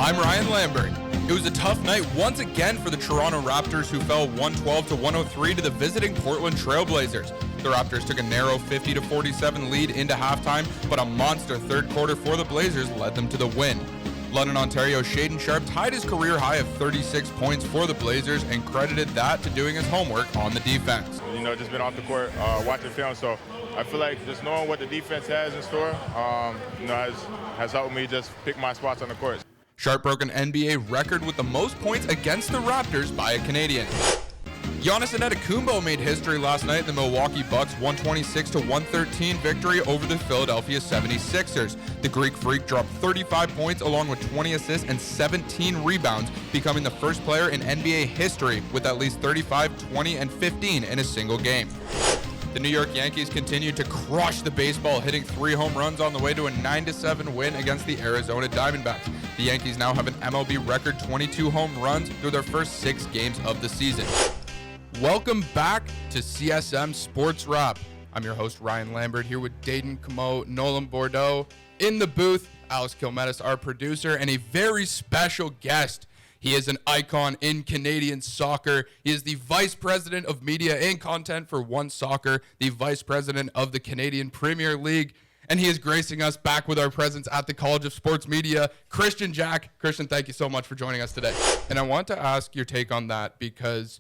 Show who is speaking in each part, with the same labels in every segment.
Speaker 1: I'm Ryan Lambert. It was a tough night once again for the Toronto Raptors, who fell 112-103 to the visiting Portland Trail Blazers. The Raptors took a narrow 50-47 lead into halftime, but a monster third quarter for the Blazers led them to the win. London, Ontario's Shaedon Sharpe tied his career high of 36 points for the Blazers and credited that to doing his homework on the defense.
Speaker 2: Just been off the court watching film, so I feel like just knowing what the defense has in store, has helped me just pick my spots on the court.
Speaker 1: Sharpe broke an NBA record with the most points against the Raptors by a Canadian. Giannis Antetokounmpo made history last night in the Milwaukee Bucks' 126-113 victory over the Philadelphia 76ers. The Greek Freak dropped 35 points along with 20 assists and 17 rebounds, becoming the first player in NBA history with at least 35, 20, and 15 in a single game. The New York Yankees continued to crush the baseball, hitting 3 home runs on the way to a 9-7 win against the Arizona Diamondbacks. The Yankees now have an MLB record 22 home runs through their first 6 games of the season. Welcome back to CSM Sports Wrap. I'm your host, Ryan Lambert, here with Dayton Camo, Nolan Bordeaux. In the booth, Alex Kilmetis, our producer, and a very special guest. He is an icon in Canadian soccer. He is the Vice President of Media and Content for One Soccer, the Vice President of the Canadian Premier League, and he is gracing us back with our presence at the College of Sports Media, Christian Jack. Christian, thank you so much for joining us today. And I want to ask your take on that because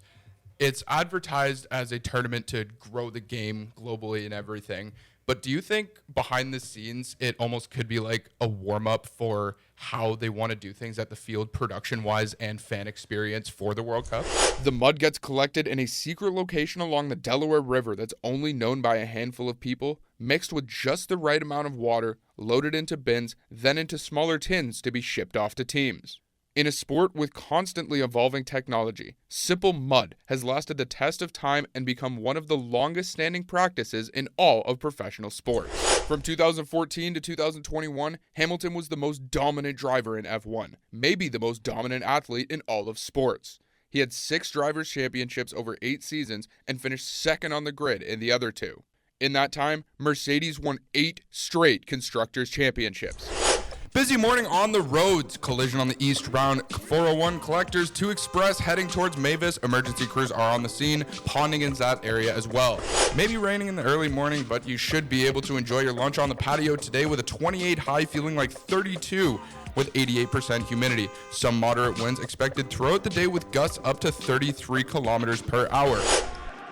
Speaker 1: it's advertised as a tournament to grow the game globally and everything. But do you think behind the scenes it almost could be like a warm-up for how they want to do things at the field production-wise and fan experience for the World Cup? The mud gets collected in a secret location along the Delaware River that's only known by a handful of people, mixed with just the right amount of water, loaded into bins, then into smaller tins to be shipped off to teams. In a sport with constantly evolving technology, simple mud has lasted the test of time and become one of the longest standing practices in all of professional sports. From 2014 to 2021, Hamilton was the most dominant driver in F1, maybe the most dominant athlete in all of sports. He had 6 drivers' championships over 8 seasons and finished second on the grid in the other 2. In that time, Mercedes won 8 straight Constructors' Championships. Busy morning on the roads. Collision on the eastbound 401 collectors to Express heading towards Mavis. Emergency crews are on the scene, ponding in that area as well. Maybe raining in the early morning, but you should be able to enjoy your lunch on the patio today with a 28 high feeling like 32 with 88% humidity. Some moderate winds expected throughout the day with gusts up to 33 kilometers per hour.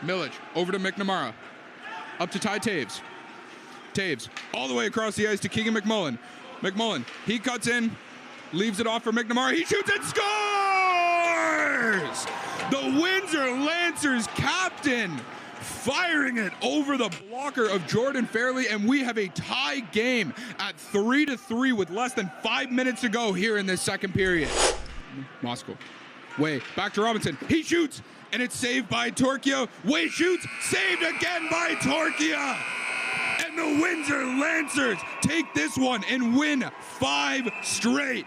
Speaker 1: Millage over to McNamara. Up to Ty Taves. Taves all the way across the ice to Keegan McMullen. McMullen, he cuts in, leaves it off for McNamara. He shoots and scores! The Windsor Lancers captain firing it over the blocker of Jordan Fairley, and we have a tie game at 3-3 with less than 5 minutes to go here in this second period. Moscow. Way back to Robinson. He shoots, and it's saved by Torchia. Way shoots, saved again by Torchia. And the Windsor Lancers take this one and win 5 straight.